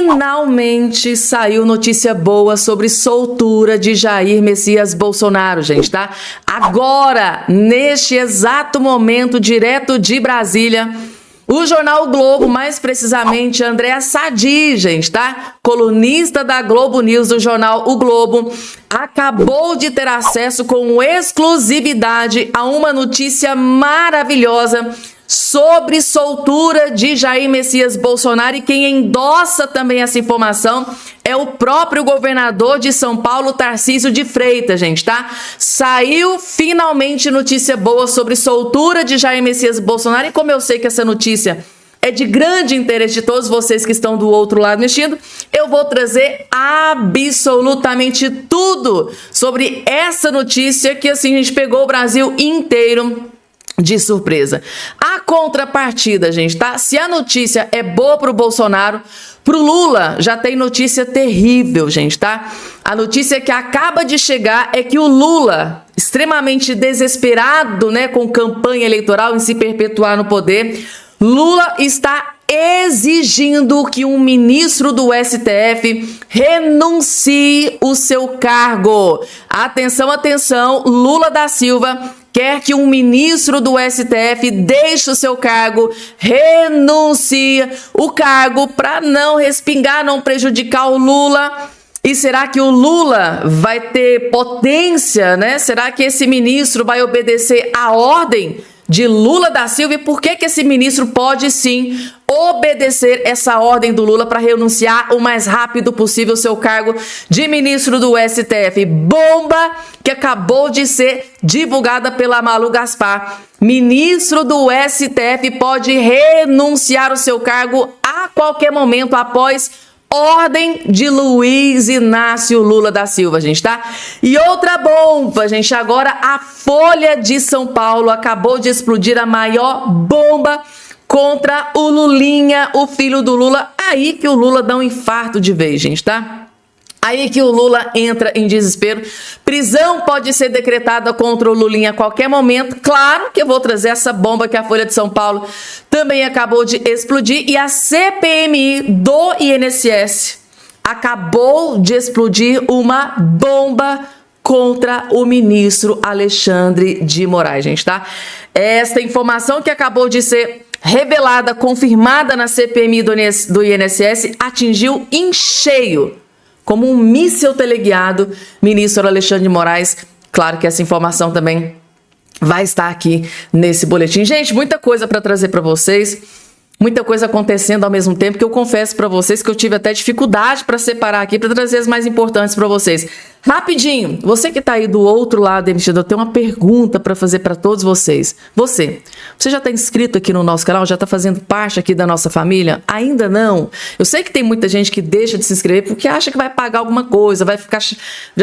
Finalmente saiu notícia boa sobre soltura de Jair Messias Bolsonaro, gente, tá? Agora, neste exato momento, direto de Brasília, o jornal o Globo, mais precisamente Andréa Sadi, gente, tá? Colunista da Globo News do jornal O Globo, acabou de ter acesso com exclusividade a uma notícia maravilhosa sobre soltura de Jair Messias Bolsonaro, e quem endossa também essa informação é o próprio governador de São Paulo, Tarcísio de Freitas, gente, tá? Saiu finalmente notícia boa sobre soltura de Jair Messias Bolsonaro, e como eu sei que essa notícia é de grande interesse de todos vocês que estão do outro lado mexendo, eu vou trazer absolutamente tudo sobre essa notícia que, assim, a gente pegou o Brasil inteiro de surpresa. A contrapartida, gente, tá? Se a notícia é boa pro Bolsonaro, pro Lula já tem notícia terrível, gente, tá? A notícia que acaba de chegar é que o Lula, extremamente desesperado, né, com campanha eleitoral em se perpetuar no poder, Lula está exigindo que um ministro do STF renuncie o seu cargo. Atenção, atenção, Lula da Silva quer que um ministro do STF deixe o seu cargo, renuncie o cargo para não respingar, não prejudicar o Lula. E será que o Lula vai ter potência, né? Será que esse ministro vai obedecer à ordem de Lula da Silva? E por que esse ministro pode sim obedecer essa ordem do Lula para renunciar o mais rápido possível ao seu cargo de ministro do STF? Bomba que acabou de ser divulgada pela Malu Gaspar. Ministro do STF pode renunciar o seu cargo a qualquer momento após ordem de Luiz Inácio Lula da Silva, gente, tá? E outra bomba, gente, agora a Folha de São Paulo acabou de explodir a maior bomba contra o Lulinha, o filho do Lula. Aí que o Lula dá um infarto de vez, gente, tá? Aí que o Lula entra em desespero. Prisão pode ser decretada contra o Lulinha a qualquer momento. Claro que eu vou trazer essa bomba que a Folha de São Paulo também acabou de explodir. E a CPMI do INSS acabou de explodir uma bomba contra o ministro Alexandre de Moraes, gente, tá? Essa informação que acabou de ser revelada, confirmada na CPMI do INSS, atingiu em cheio, como um míssil teleguiado, ministro Alexandre de Moraes. Claro que essa informação também vai estar aqui nesse boletim. Gente, muita coisa para trazer para vocês, muita coisa acontecendo ao mesmo tempo, que eu confesso para vocês que eu tive até dificuldade para separar aqui, para trazer as mais importantes para vocês. Rapidinho, você que está aí do outro lado, eu tenho uma pergunta para fazer para todos vocês. Você já está inscrito aqui no nosso canal? Já está fazendo parte aqui da nossa família? Ainda não? Eu sei que tem muita gente que deixa de se inscrever porque acha que vai pagar alguma coisa, vai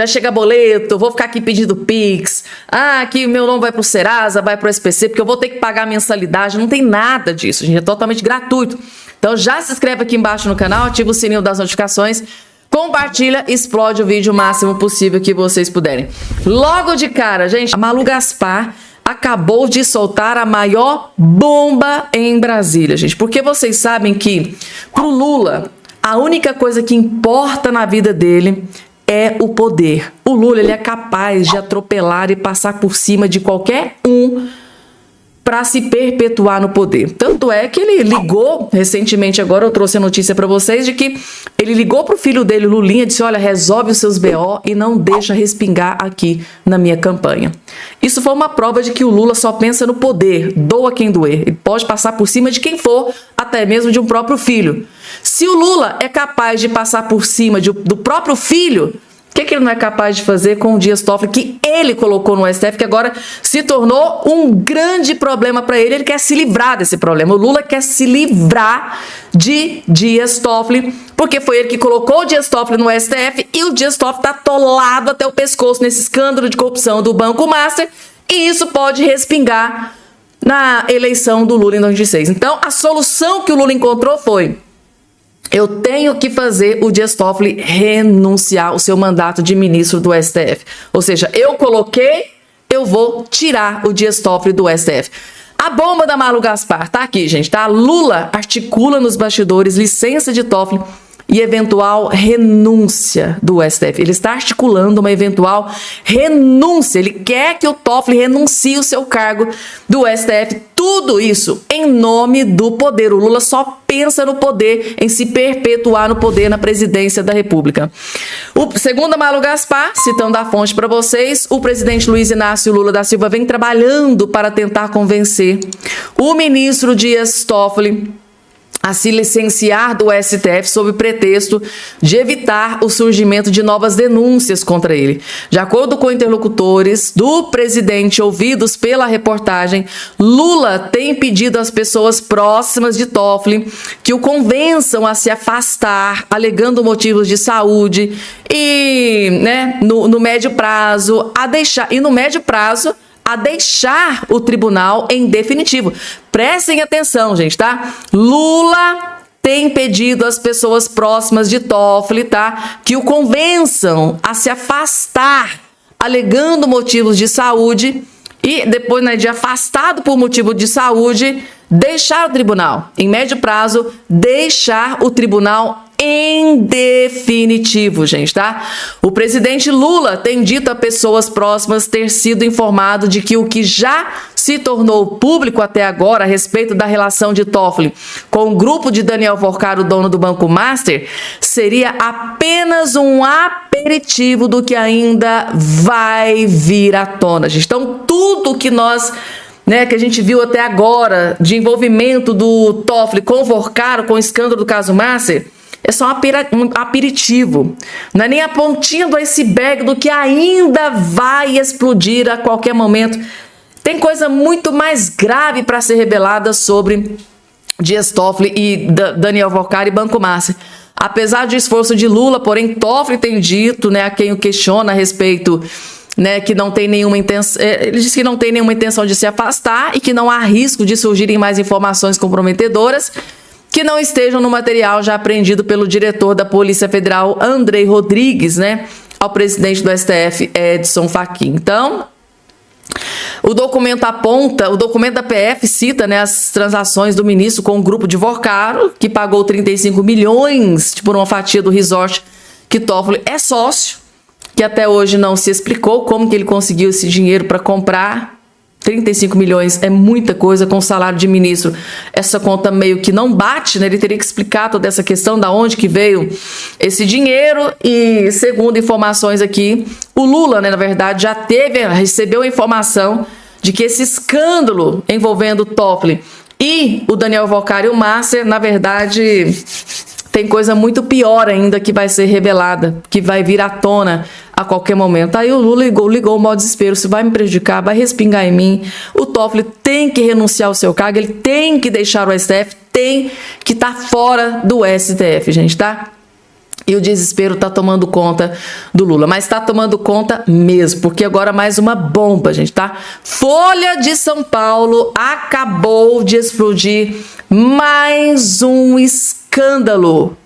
chegar boleto, vou ficar aqui pedindo Pix, aqui meu nome vai para o Serasa, vai para o SPC, porque eu vou ter que pagar a mensalidade. Não tem nada disso, gente, é totalmente gratuito. Então já se inscreve aqui embaixo no canal, ativa o sininho das notificações, compartilha, explode o vídeo o máximo possível que vocês puderem. Logo de cara, gente, a Malu Gaspar acabou de soltar a maior bomba em Brasília, gente. Porque vocês sabem que pro Lula, a única coisa que importa na vida dele é o poder. O Lula, ele é capaz de atropelar e passar por cima de qualquer um para se perpetuar no poder. Tanto é que ele ligou recentemente, agora eu trouxe a notícia para vocês, de que ele ligou pro filho dele, Lulinha, disse: olha, resolve os seus BO e não deixa respingar aqui na minha campanha. Isso foi uma prova de que o Lula só pensa no poder, doa quem doer. Ele pode passar por cima de quem for, até mesmo de um próprio filho. Se o Lula é capaz de passar por cima do próprio filho, o que ele não é capaz de fazer com o Dias Toffoli, que ele colocou no STF, que agora se tornou um grande problema para ele? Ele quer se livrar desse problema. O Lula quer se livrar de Dias Toffoli, porque foi ele que colocou o Dias Toffoli no STF, e o Dias Toffoli está atolado até o pescoço nesse escândalo de corrupção do Banco Master, e isso pode respingar na eleição do Lula em 2026. Então, a solução que o Lula encontrou foi: eu tenho que fazer o Dias Toffoli renunciar o seu mandato de ministro do STF. Ou seja, eu coloquei, eu vou tirar o Dias Toffoli do STF. A bomba da Malu Gaspar tá aqui, gente, tá? Lula articula nos bastidores licença de Toffoli e eventual renúncia do STF. Ele está articulando uma eventual renúncia. Ele quer que o Toffoli renuncie o seu cargo do STF. Tudo isso em nome do poder. O Lula só pensa no poder, em se perpetuar no poder na presidência da República. Segundo a Malu Gaspar, citando a fonte para vocês, o presidente Luiz Inácio Lula da Silva vem trabalhando para tentar convencer o ministro Dias Toffoli a se licenciar do STF sob pretexto de evitar o surgimento de novas denúncias contra ele. De acordo com interlocutores do presidente ouvidos pela reportagem, Lula tem pedido às pessoas próximas de Toffoli que o convençam a se afastar, alegando motivos de saúde e, no médio prazo, a deixar o tribunal em definitivo. Prestem atenção, gente, tá? Lula tem pedido às pessoas próximas de Toffoli, tá? Que o convençam a se afastar, alegando motivos de saúde e depois, de afastado por motivo de saúde, deixar o tribunal. Em médio prazo, deixar o tribunal em definitivo, gente, tá? O presidente Lula tem dito a pessoas próximas ter sido informado de que o que já se tornou público até agora a respeito da relação de Toffoli com o grupo de Daniel Worcar, o dono do Banco Master, seria apenas um aperitivo do que ainda vai vir à tona, gente. Então, tudo que nós... que a gente viu até agora de envolvimento do Toffoli com o Worcar, com o escândalo do caso Master, é só um aperitivo. Não é nem a pontinha do iceberg do que ainda vai explodir a qualquer momento. Tem coisa muito mais grave para ser revelada sobre Dias Toffoli e Daniel Worcar e Banco Master. Apesar do esforço de Lula, porém, Toffoli tem dito, a quem o questiona a respeito, que não tem nenhuma intenção, ele diz que não tem nenhuma intenção de se afastar e que não há risco de surgirem mais informações comprometedoras que não estejam no material já apreendido pelo diretor da Polícia Federal, Andrei Rodrigues, ao presidente do STF, Edson Fachin. Então, o documento da PF cita, as transações do ministro com o grupo de Worcar, que pagou 35 milhões por uma fatia do resort que Toffoli é sócio, que até hoje não se explicou como que ele conseguiu esse dinheiro para comprar. 35 milhões é muita coisa com o salário de ministro. Essa conta meio que não bate, Ele teria que explicar toda essa questão, da onde que veio esse dinheiro. E segundo informações aqui, o Lula, na verdade, recebeu a informação de que esse escândalo envolvendo Toffoli e o Daniel Worcar e o Master, na verdade, tem coisa muito pior ainda que vai ser revelada, que vai vir à tona a qualquer momento. Aí o Lula ligou o modo desespero. Se vai me prejudicar, vai respingar em mim. O Toffoli tem que renunciar ao seu cargo, ele tem que deixar o STF, tem que estar fora do STF, gente, tá? E o desespero tá tomando conta do Lula, mas tá tomando conta mesmo, porque agora mais uma bomba, gente, tá? Folha de São Paulo acabou de explodir mais um escândalo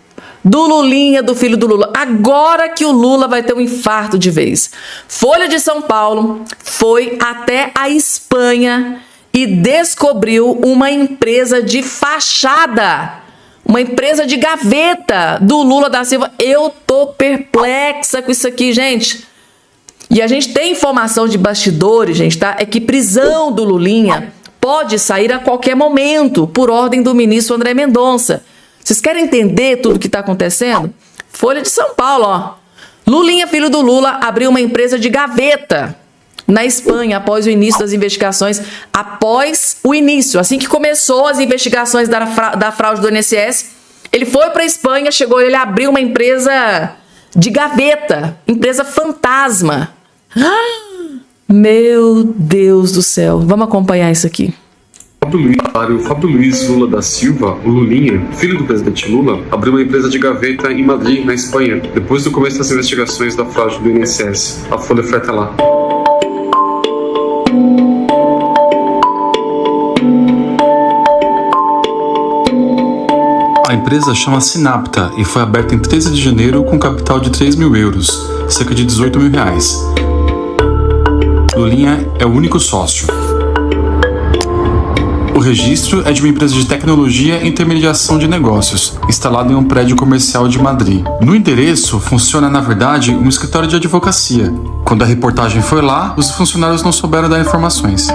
do Lulinha, do filho do Lula. Agora que o Lula vai ter um infarto de vez. Folha de São Paulo foi até a Espanha e descobriu uma empresa de fachada, uma empresa de gaveta do Lula da Silva. Eu tô perplexa com isso aqui, gente. E a gente tem informação de bastidores, gente, tá? É que prisão do Lulinha pode sair a qualquer momento, por ordem do ministro André Mendonça. Vocês querem entender tudo o que está acontecendo? Folha de São Paulo, ó. Lulinha, filho do Lula, abriu uma empresa de gaveta na Espanha após o início das investigações. Assim que começou as investigações da fraude do INSS, ele foi para a Espanha, ele abriu uma empresa de gaveta, empresa fantasma. Meu Deus do céu. Vamos acompanhar isso aqui. O Fábio Luiz Lula da Silva, o Lulinha, filho do presidente Lula, abriu uma empresa de gaveta em Madrid, na Espanha, depois do começo das investigações da fraude do INSS. A Folha foi até lá. A empresa chama-se Napta e foi aberta em 13 de janeiro com capital de 3 mil euros, cerca de 18 mil reais. Lulinha é o único sócio. O registro é de uma empresa de tecnologia e intermediação de negócios, instalada em um prédio comercial de Madrid. No endereço, funciona, na verdade, um escritório de advocacia. Quando a reportagem foi lá, os funcionários não souberam dar informações.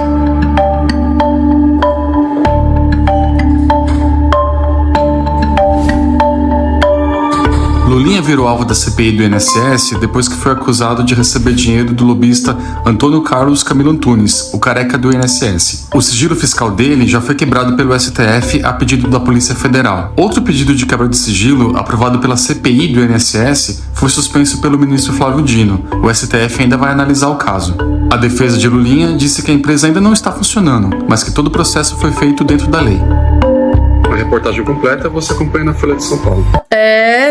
Lulinha virou alvo da CPI do INSS depois que foi acusado de receber dinheiro do lobista Antônio Carlos Camilo Antunes, o careca do INSS. O sigilo fiscal dele já foi quebrado pelo STF a pedido da Polícia Federal. Outro pedido de quebra de sigilo, aprovado pela CPI do INSS, foi suspenso pelo ministro Flávio Dino. O STF ainda vai analisar o caso. A defesa de Lulinha disse que a empresa ainda não está funcionando, mas que todo o processo foi feito dentro da lei. A reportagem completa você acompanha na Folha de São Paulo.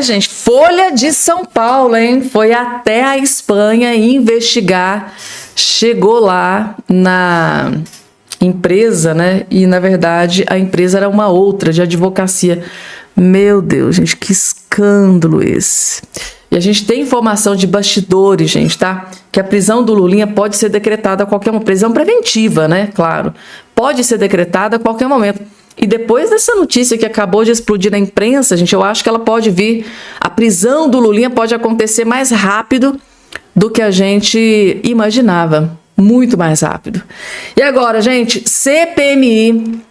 Gente, Folha de São Paulo, hein? Foi até a Espanha investigar, chegou lá na empresa, né? E, na verdade, a empresa era uma outra, de advocacia. Meu Deus, gente, que escândalo esse. E a gente tem informação de bastidores, gente, tá? Que a prisão do Lulinha pode ser decretada a qualquer momento. Prisão preventiva, né? Claro. Pode ser decretada a qualquer momento. E depois dessa notícia que acabou de explodir na imprensa, gente, eu acho que ela pode vir, a prisão do Lulinha pode acontecer mais rápido do que a gente imaginava. Muito mais rápido. E agora, gente, CPMI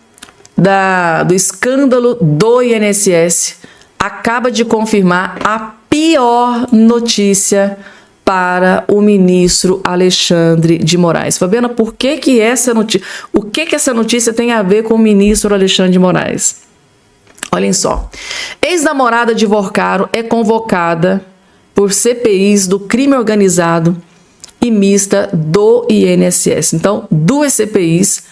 do escândalo do INSS acaba de confirmar a pior notícia para o ministro Alexandre de Moraes. Fabiana, por que essa notícia, o que essa notícia tem a ver com o ministro Alexandre de Moraes? Olhem só. Ex-namorada de Vorcaro é convocada por CPIs do crime organizado e mista do INSS. Então, duas CPIs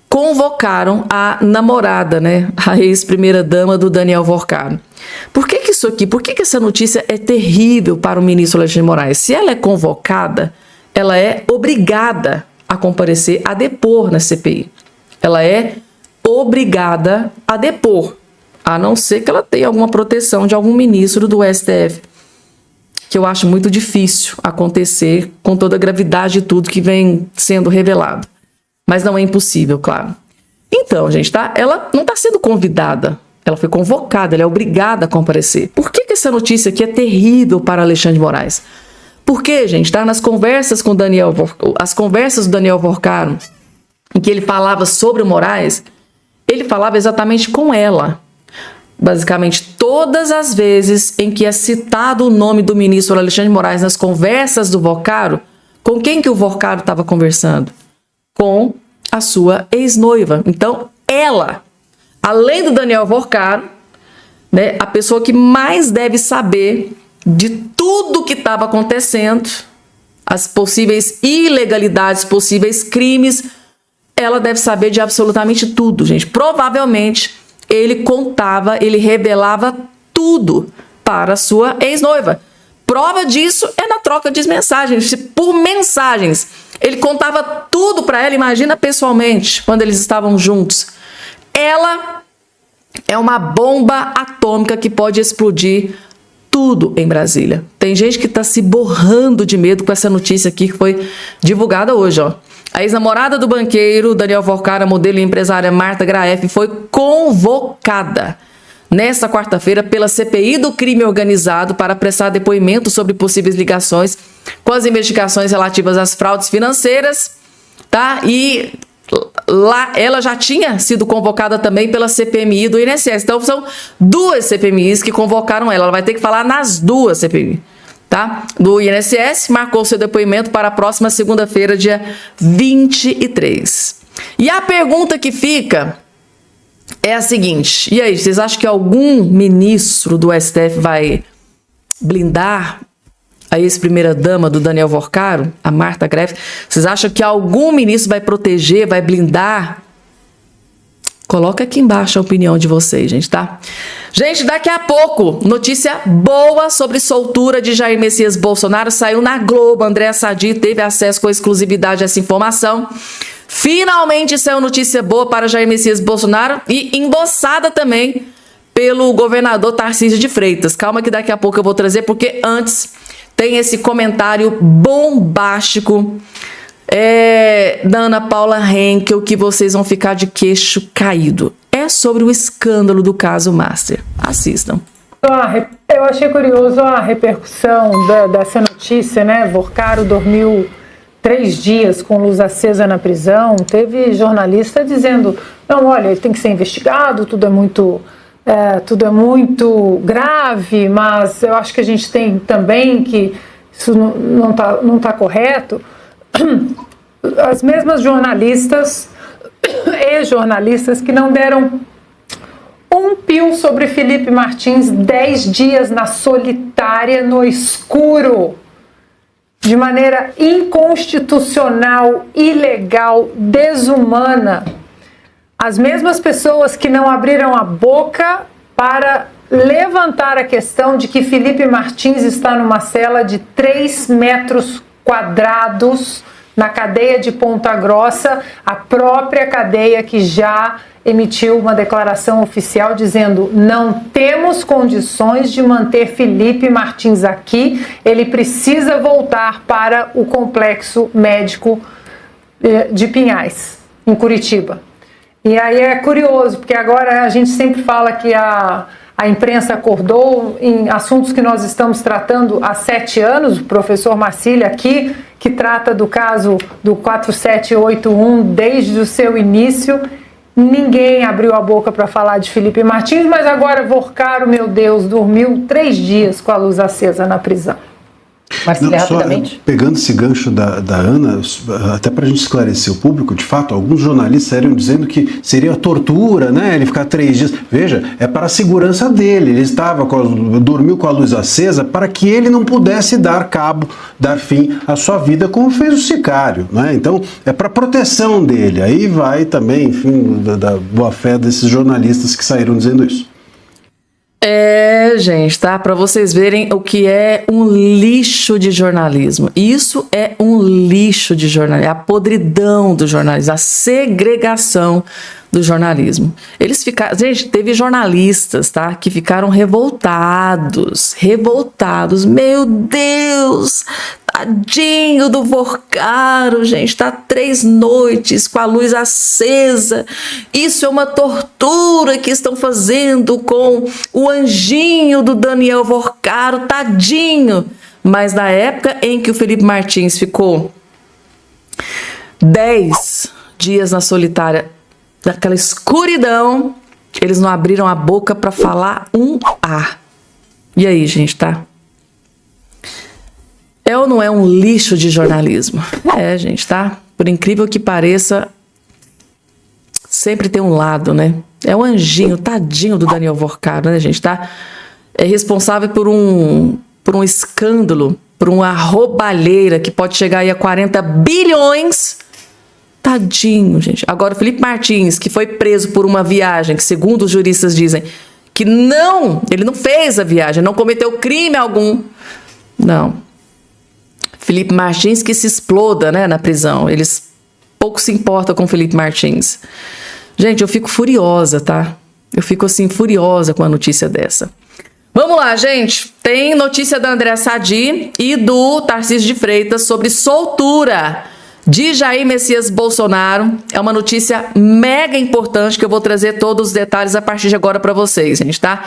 convocaram a namorada, né? A ex-primeira-dama do Daniel Vorcaro. Por que isso aqui? Por que essa notícia é terrível para o ministro Alexandre de Moraes? Se ela é convocada, ela é obrigada a comparecer, a depor na CPI. Ela é obrigada a depor, a não ser que ela tenha alguma proteção de algum ministro do STF, que eu acho muito difícil acontecer com toda a gravidade de tudo que vem sendo revelado. Mas não é impossível, claro. Então, gente, tá? Ela não está sendo convidada. Ela foi convocada, ela é obrigada a comparecer. Por que essa notícia aqui é terrível para Alexandre de Moraes? Porque, gente, tá? Nas conversas com as conversas do Daniel Vorcaro, em que ele falava sobre o Moraes, ele falava exatamente com ela. Basicamente, todas as vezes em que é citado o nome do ministro Alexandre de Moraes nas conversas do Vorcaro, com quem que o Vorcaro estava conversando? Com a sua ex-noiva. Então, ela, além do Daniel Vorcaro, né, a pessoa que mais deve saber de tudo que estava acontecendo, as possíveis ilegalidades, possíveis crimes, ela deve saber de absolutamente tudo, gente. Provavelmente, ele revelava tudo para a sua ex-noiva. Prova disso é na troca de mensagens, por mensagens. Ele contava tudo para ela, imagina pessoalmente, quando eles estavam juntos. Ela é uma bomba atômica que pode explodir tudo em Brasília. Tem gente que está se borrando de medo com essa notícia aqui que foi divulgada hoje, ó. A ex-namorada do banqueiro Daniel Vorcaro, modelo e empresária Marta Graef, foi convocada nesta quarta-feira pela CPI do crime organizado para prestar depoimento sobre possíveis ligações com as investigações relativas às fraudes financeiras, tá? E lá ela já tinha sido convocada também pela CPMI do INSS. Então são duas CPMIs que convocaram ela. Ela vai ter que falar nas duas CPMI, tá? Do INSS, marcou seu depoimento para a próxima segunda-feira, dia 23. E a pergunta que fica é a seguinte: e aí, vocês acham que algum ministro do STF vai blindar a ex-primeira-dama do Daniel Vorcaro, a Marta Graef? Vocês acham que algum ministro vai proteger, vai blindar? Coloca aqui embaixo a opinião de vocês, gente, tá? Gente, daqui a pouco, notícia boa sobre soltura de Jair Messias Bolsonaro. Saiu na Globo, Andréa Sadi teve acesso com exclusividade a essa informação. Finalmente saiu notícia boa para Jair Messias Bolsonaro e endossada também pelo governador Tarcísio de Freitas. Calma que daqui a pouco eu vou trazer, porque antes tem esse comentário bombástico Da Ana Paula Henkel, que vocês vão ficar de queixo caído. É sobre o escândalo do caso Master. Assistam. Eu achei curioso a repercussão dessa notícia, né? Vorcaro dormiu 3 dias com luz acesa na prisão. Teve jornalista dizendo, não, olha, ele tem que ser investigado, tudo é muito grave, mas eu acho que a gente tem também que isso não tá correto. As mesmas jornalistas, ex-jornalistas, que não deram um pio sobre Felipe Martins, 10 dias na solitária, no escuro, de maneira inconstitucional, ilegal, desumana. As mesmas pessoas que não abriram a boca para levantar a questão de que Felipe Martins está numa cela de 3 metros quadrados na cadeia de Ponta Grossa, a própria cadeia que já emitiu uma declaração oficial dizendo: não temos condições de manter Felipe Martins aqui, ele precisa voltar para o complexo médico de Pinhais, em Curitiba. E aí é curioso, porque agora a gente sempre fala que a imprensa acordou em assuntos que nós estamos tratando há 7 anos, o professor Marcília aqui, que trata do caso do 4781 desde o seu início. Ninguém abriu a boca para falar de Felipe Martins, mas agora Vorcaro, meu Deus, dormiu 3 dias com a luz acesa na prisão. Marcília, rapidamente. Pegando esse gancho da Ana, até para a gente esclarecer o público, de fato, alguns jornalistas saíram dizendo que seria tortura, né? Ele ficar 3 dias. Veja, é para a segurança dele. Ele dormiu com a luz acesa para que ele não pudesse dar fim à sua vida, como fez o sicário, né? Então, é para proteção dele. Aí vai também, enfim, da boa-fé desses jornalistas que saíram dizendo isso. Gente, tá? Para vocês verem o que é um lixo de jornalismo. Isso é um lixo de jornalismo, é a podridão do jornalismo, a segregação do jornalismo. Eles ficaram, gente, teve jornalistas, tá, que ficaram revoltados. Meu Deus, tadinho do Vorcaro, gente, tá 3 noites com a luz acesa. Isso é uma tortura que estão fazendo com o anjinho do Daniel Vorcaro, tadinho. Mas na época em que o Felipe Martins ficou 10 dias na solitária, naquela escuridão, eles não abriram a boca para falar um A. E aí, gente, tá? É ou não é um lixo de jornalismo? Gente, tá? Por incrível que pareça, sempre tem um lado, né? É o anjinho, tadinho do Daniel Vorcaro, né, gente, tá? É responsável por um escândalo, por uma roubalheira que pode chegar aí a 40 bilhões. Tadinho, gente. Agora, o Felipe Martins, que foi preso por uma viagem, que segundo os juristas dizem que ele não fez a viagem, não cometeu crime algum. Não. Felipe Martins que se exploda, né, na prisão. Eles pouco se importam com Felipe Martins. Gente, eu fico furiosa, tá? Eu fico, assim, furiosa com a notícia dessa. Vamos lá, gente. Tem notícia da Andréa Sadi e do Tarcísio de Freitas sobre soltura de Jair Messias Bolsonaro. É uma notícia mega importante que eu vou trazer todos os detalhes a partir de agora para vocês, gente, tá?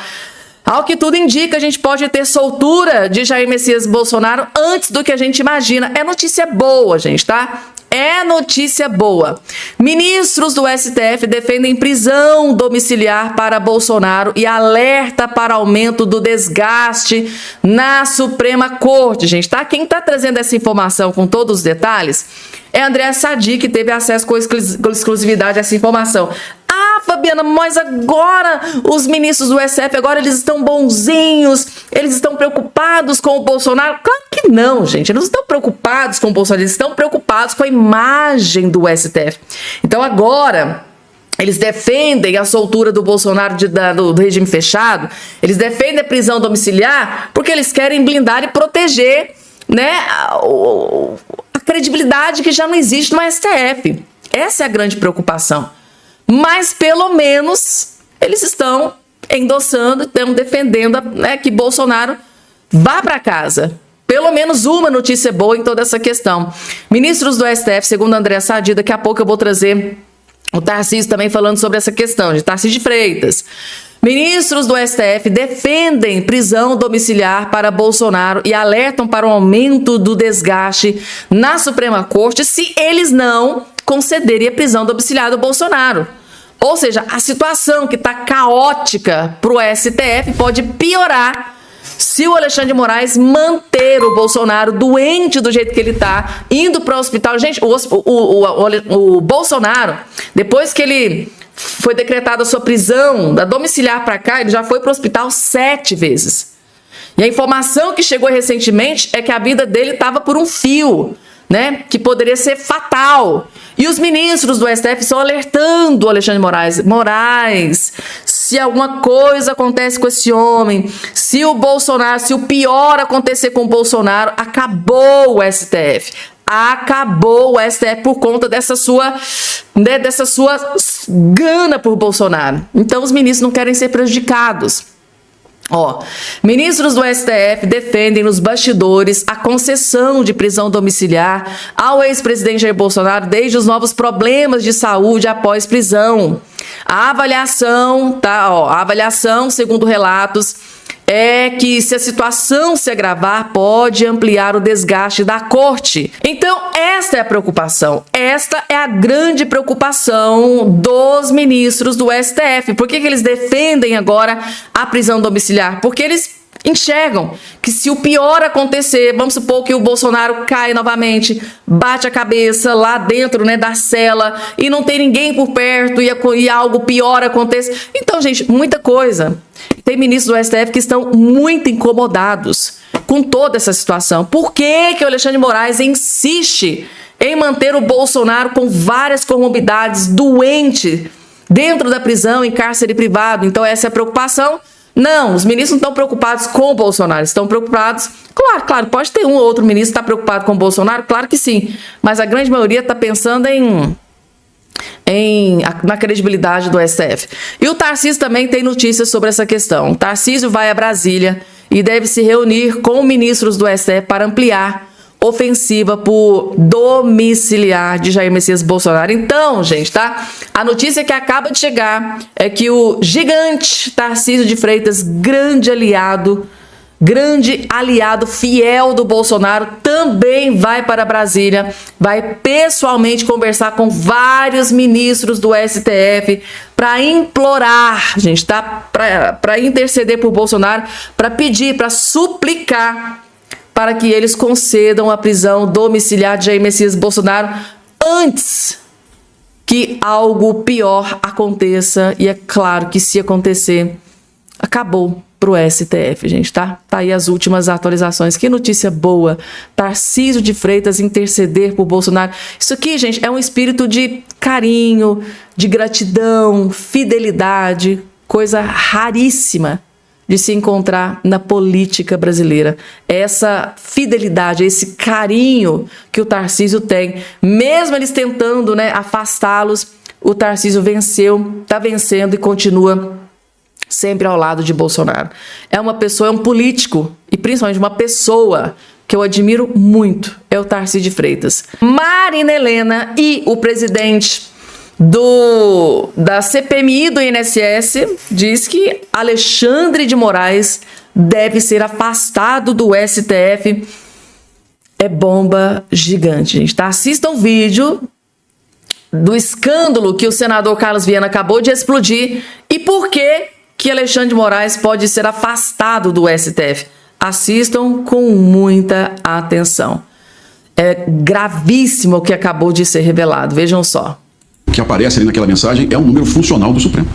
Ao que tudo indica, a gente pode ter soltura de Jair Messias Bolsonaro antes do que a gente imagina. É notícia boa, gente, tá? É notícia boa. Ministros do STF defendem prisão domiciliar para Bolsonaro e alerta para aumento do desgaste na Suprema Corte, gente, tá? Quem tá trazendo essa informação com todos os detalhes é Andréa Sadi, que teve acesso com exclusividade a essa informação. Ah, Fabiana, mas agora os ministros do STF, agora eles estão bonzinhos, eles estão preocupados com o Bolsonaro? Claro que não, gente, eles não estão preocupados com o Bolsonaro, eles estão preocupados com a imagem do STF. Então agora eles defendem a soltura do Bolsonaro do regime fechado, eles defendem a prisão domiciliar porque eles querem blindar e proteger, né, a credibilidade que já não existe no STF. Essa é a grande preocupação. Mas, pelo menos, eles estão endossando, estão defendendo, né, que Bolsonaro vá para casa. pelo menos uma notícia boa em toda essa questão. Ministros do STF, segundo André Sadi, daqui a pouco eu vou trazer o Tarcísio também falando sobre essa questão, de Tarcísio de Freitas. Ministros do STF defendem prisão domiciliar para Bolsonaro e alertam para o aumento do desgaste na Suprema Corte se eles não concederem a prisão domiciliar do Bolsonaro. Ou seja, a situação que está caótica para o STF pode piorar se o Alexandre de Moraes manter o Bolsonaro doente do jeito que ele está, indo para o hospital. Gente, o Bolsonaro, depois que ele foi decretada a sua prisão da domiciliar para cá, ele já foi para o hospital 7 vezes. E a informação que chegou recentemente é que a vida dele estava por um fio, né, que poderia ser fatal. E os ministros do STF estão alertando o Alexandre de Moraes. Moraes, se alguma coisa acontece com esse homem, se o Bolsonaro, se o pior acontecer com o Bolsonaro, acabou o STF. Acabou o STF por conta dessa sua gana por Bolsonaro. Então os ministros não querem ser prejudicados. Ministros do STF defendem nos bastidores a concessão de prisão domiciliar ao ex-presidente Jair Bolsonaro desde os novos problemas de saúde após prisão. A avaliação, segundo relatos, é que se a situação se agravar, pode ampliar o desgaste da corte. Então, esta é a preocupação. Esta é a grande preocupação dos ministros do STF. Por que eles defendem agora a prisão domiciliar? Porque eles enxergam que se o pior acontecer, vamos supor que o Bolsonaro cai novamente, bate a cabeça lá dentro, né, da cela e não tem ninguém por perto e algo pior aconteça. Então, gente, muita coisa. Tem ministros do STF que estão muito incomodados com toda essa situação. Por que o Alexandre de Moraes insiste em manter o Bolsonaro com várias comorbidades, doente, dentro da prisão, em cárcere privado? Então essa é a preocupação. Não, os ministros não estão preocupados com o Bolsonaro, estão preocupados... Claro, pode ter um ou outro ministro que está preocupado com o Bolsonaro, claro que sim. Mas a grande maioria está pensando na credibilidade do STF. E o Tarcísio também tem notícias sobre essa questão. O Tarcísio vai a Brasília e deve se reunir com ministros do STF para ampliar ofensiva por domiciliar de Jair Messias Bolsonaro. Então, gente, tá? A notícia que acaba de chegar é que o gigante Tarcísio de Freitas, grande aliado fiel do Bolsonaro, também vai para Brasília, vai pessoalmente conversar com vários ministros do STF para implorar, gente, tá? Para interceder por Bolsonaro, para pedir, para suplicar para que eles concedam a prisão domiciliar de Jair Messias Bolsonaro antes que algo pior aconteça. E é claro que se acontecer, acabou pro STF, gente, tá? Tá aí as últimas atualizações. Que notícia boa. Tarcísio de Freitas interceder por Bolsonaro. Isso aqui, gente, é um espírito de carinho, de gratidão, fidelidade, coisa raríssima de se encontrar na política brasileira. Essa fidelidade, esse carinho que o Tarcísio tem, mesmo eles tentando, né, afastá-los, o Tarcísio venceu, está vencendo e continua sempre ao lado de Bolsonaro. É uma pessoa, é um político e principalmente uma pessoa que eu admiro muito, é o Tarcísio de Freitas. Marina Helena e o presidente da CPMI do INSS diz que Alexandre de Moraes deve ser afastado do STF. É bomba gigante, gente, tá? Assistam o vídeo do escândalo que o senador Carlos Viana acabou de explodir e por que Alexandre de Moraes pode ser afastado do STF. Assistam com muita atenção. É gravíssimo o que acabou de ser revelado. Vejam só. O que aparece ali naquela mensagem é um número funcional do Supremo.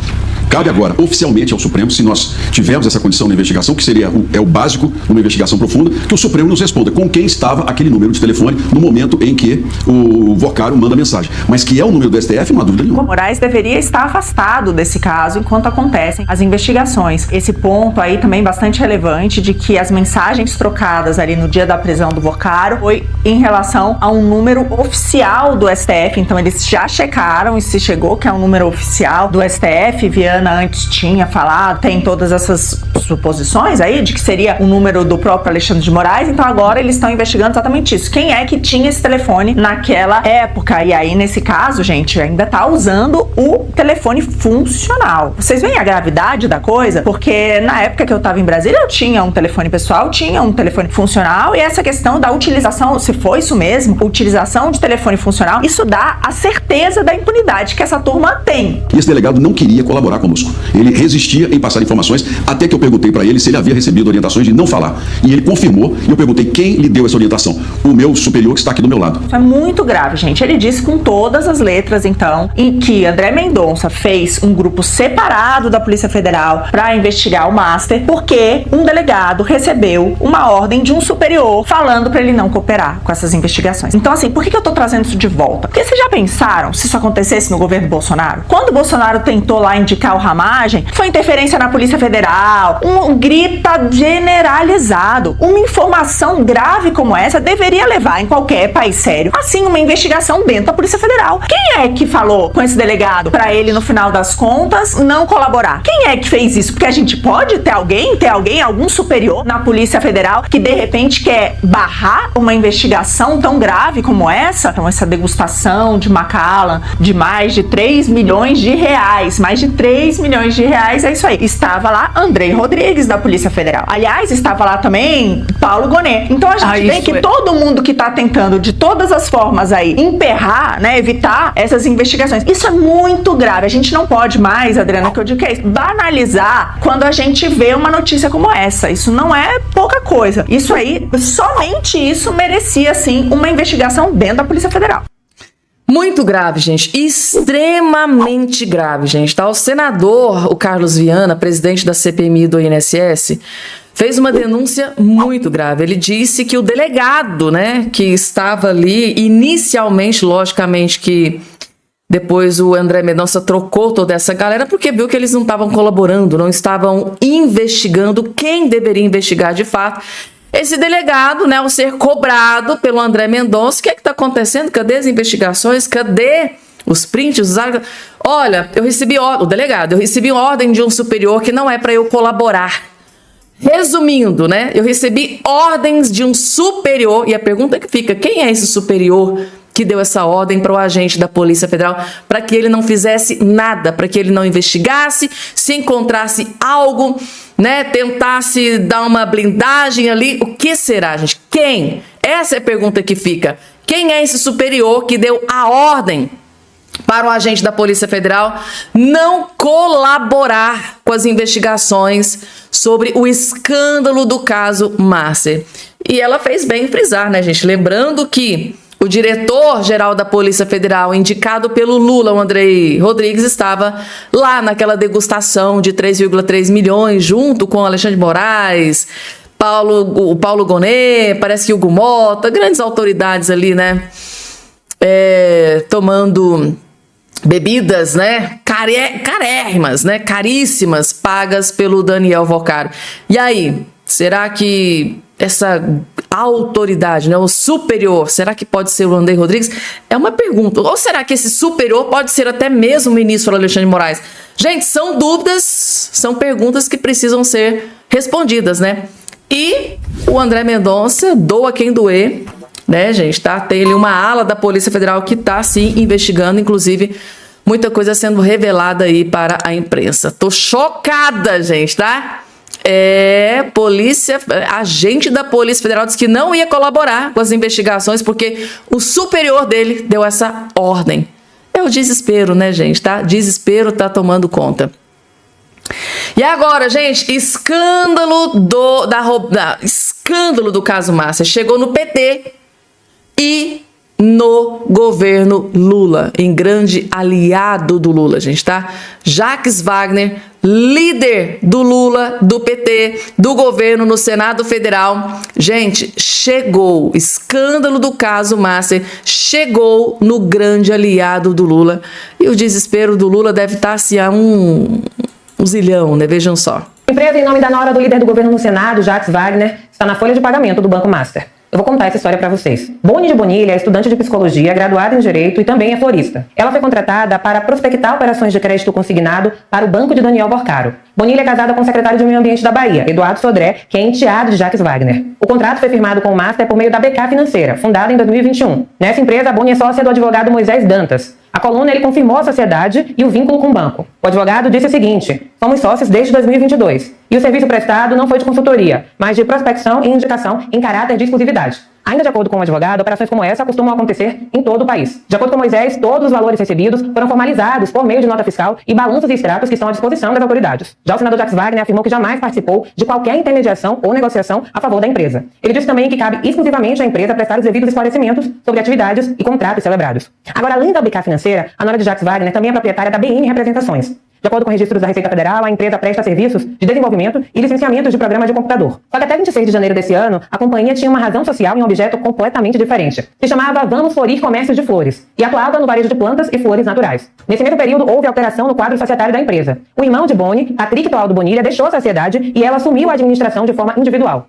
Cabe agora, oficialmente, ao Supremo, se nós tivermos essa condição na investigação, que seria o básico numa investigação profunda, que o Supremo nos responda com quem estava aquele número de telefone no momento em que o Vocaro manda a mensagem. Mas que é o número do STF, não há dúvida nenhuma. O Moraes deveria estar afastado desse caso enquanto acontecem as investigações. Esse ponto aí também bastante relevante de que as mensagens trocadas ali no dia da prisão do Vocaro foi em relação a um número oficial do STF. Então eles já checaram e se chegou que é um número oficial do STF. Viana antes tinha falado, tem todas essas suposições aí de que seria o número do próprio Alexandre de Moraes. Então agora eles estão investigando exatamente isso. Quem é que tinha esse telefone naquela época? E aí, nesse caso, gente, ainda tá usando o telefone funcional. Vocês veem a gravidade da coisa? Porque na época que eu tava em Brasília, eu tinha um telefone pessoal, tinha um telefone funcional, e essa questão da utilização, se for isso mesmo, utilização de telefone funcional, isso dá a certeza da impunidade que essa turma tem. E esse delegado não queria colaborar conosco. Ele resistia em passar informações, até que eu perguntei para ele se ele havia recebido orientações de não falar. E ele confirmou, e eu perguntei quem lhe deu essa orientação. O meu superior, que está aqui do meu lado. Isso é muito grave, gente. Ele disse com todas as letras, então, em que André Mendonça fez um grupo separado da Polícia Federal para investigar o Master, porque um delegado recebeu uma ordem de um superior falando para ele não cooperar com essas investigações. Então, assim, por que eu tô trazendo isso de volta? Porque vocês já pensaram se isso acontecesse no governo Bolsonaro? Quando o Bolsonaro tentou lá indicar o Ramagem, foi interferência na Polícia Federal, um grita generalizado. Uma informação grave como essa deveria levar em qualquer país sério, assim, uma investigação dentro da Polícia Federal. Quem é que falou com esse delegado para ele, no final das contas, não colaborar? Quem é que fez isso? Porque a gente pode ter alguém, algum superior na Polícia Federal que de repente quer barrar uma investigação tão grave como essa? Então, essa degustação de Macallan de mais de 3 milhões de reais, mais de 3 milhões de reais, é isso aí. Estava lá Andrei Rodrigues da Polícia Federal. Aliás, estava lá também Paulo Gonet. Então a gente vê que todo mundo que tá tentando de todas as formas aí emperrar, né, evitar essas investigações. Isso é muito grave. A gente não pode mais, Adriana, que eu digo que é isso, banalizar quando a gente vê uma notícia como essa. Isso não é pouca coisa. Isso aí, somente isso merecia, sim, uma investigação dentro da Polícia Federal. Muito grave, gente. Extremamente grave, gente. Tá? O senador, o Carlos Viana, presidente da CPMI do INSS, fez uma denúncia muito grave. Ele disse que o delegado, né, que estava ali inicialmente, logicamente que depois o André Mendonça trocou toda essa galera porque viu que eles não estavam colaborando, não estavam investigando quem deveria investigar de fato. Esse delegado, né, ao ser cobrado pelo André Mendonça, o que é que está acontecendo? Cadê as investigações? Cadê os prints? Olha, eu recebi ordem de um superior que não é para eu colaborar. Resumindo, né, eu recebi ordens de um superior, e a pergunta que fica, quem é esse superior que deu essa ordem para o agente da Polícia Federal para que ele não fizesse nada, para que ele não investigasse, se encontrasse algo, né, tentasse dar uma blindagem ali? O que será, gente? Quem? Essa é a pergunta que fica. Quem é esse superior que deu a ordem para o agente da Polícia Federal não colaborar com as investigações sobre o escândalo do caso Master? E ela fez bem em frisar, né, gente? Lembrando que o diretor-geral da Polícia Federal, indicado pelo Lula, o Andrei Rodrigues, estava lá naquela degustação de 3,3 milhões, junto com Alexandre de Moraes, o Paulo Gonet, parece que o Hugo Mota, grandes autoridades ali, né? Tomando bebidas, né? Carérrimas, né? Caríssimas, pagas pelo Daniel Vocaro. E aí, será que essa autoridade, né, o superior, será que pode ser o Andrei Rodrigues? É uma pergunta. Ou será que esse superior pode ser até mesmo o ministro Alexandre de Moraes? Gente, são dúvidas, são perguntas que precisam ser respondidas, né? E o André Mendonça, doa quem doer, né, gente, tá? Tem ali uma ala da Polícia Federal que tá, sim, investigando, inclusive muita coisa sendo revelada aí para a imprensa. Tô chocada, gente, tá? Agente da Polícia Federal disse que não ia colaborar com as investigações porque o superior dele deu essa ordem. É o desespero, né, gente, tá? Desespero tá tomando conta. E agora, gente, escândalo do caso Master chegou no PT e no governo Lula, em grande aliado do Lula, gente, tá? Jacques Wagner, líder do Lula, do PT, do governo no Senado Federal. Gente, chegou, escândalo do caso Master, chegou no grande aliado do Lula. E o desespero do Lula deve estar assim a um zilhão, né? Vejam só. A empresa, em nome da nora do líder do governo no Senado, Jacques Wagner, está na folha de pagamento do Banco Master. Eu vou contar essa história para vocês. Boni de Bonilha é estudante de psicologia, graduada em Direito e também é florista. Ela foi contratada para prospectar operações de crédito consignado para o banco de Daniel Vorcaro. Bonilha é casada com o secretário de Meio Ambiente da Bahia, Eduardo Sodré, que é enteado de Jacques Wagner. O contrato foi firmado com o Master por meio da BK Financeira, fundada em 2021. Nessa empresa, a Boni é sócia do advogado Moisés Dantas. A coluna, ele confirmou a sociedade e o vínculo com o banco. O advogado disse o seguinte: somos sócios desde 2022. E o serviço prestado não foi de consultoria, mas de prospecção e indicação em caráter de exclusividade. Ainda de acordo com o advogado, operações como essa costumam acontecer em todo o país. De acordo com Moisés, todos os valores recebidos foram formalizados por meio de nota fiscal e balanços e extratos que estão à disposição das autoridades. Já o senador Jacques Wagner afirmou que jamais participou de qualquer intermediação ou negociação a favor da empresa. Ele disse também que cabe exclusivamente à empresa prestar os devidos esclarecimentos sobre atividades e contratos celebrados. Agora, além da BK Financeira, a nora de Jacques Wagner também é proprietária da BN Representações. De acordo com registros da Receita Federal, a empresa presta serviços de desenvolvimento e licenciamento de programa de computador. Só que até 26 de janeiro desse ano, a companhia tinha uma razão social e um objeto completamente diferente. Se chamava Vamos Florir Comércio de Flores e atuava no varejo de plantas e flores naturais. Nesse mesmo período, houve alteração no quadro societário da empresa. O irmão de Boni, Patrick Toaldo Bonilha, deixou a sociedade e ela assumiu a administração de forma individual.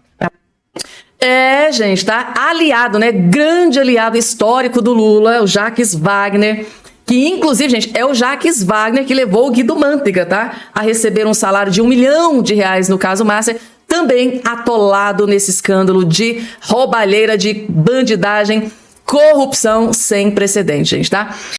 É, gente, tá aliado, né? Grande aliado histórico do Lula, o Jacques Wagner. Que, inclusive, gente, é o Jacques Wagner que levou o Guido Mantega, tá? A receber um salário de R$1 milhão, no caso Master, também atolado nesse escândalo de roubalheira, de bandidagem, corrupção sem precedente, gente, tá?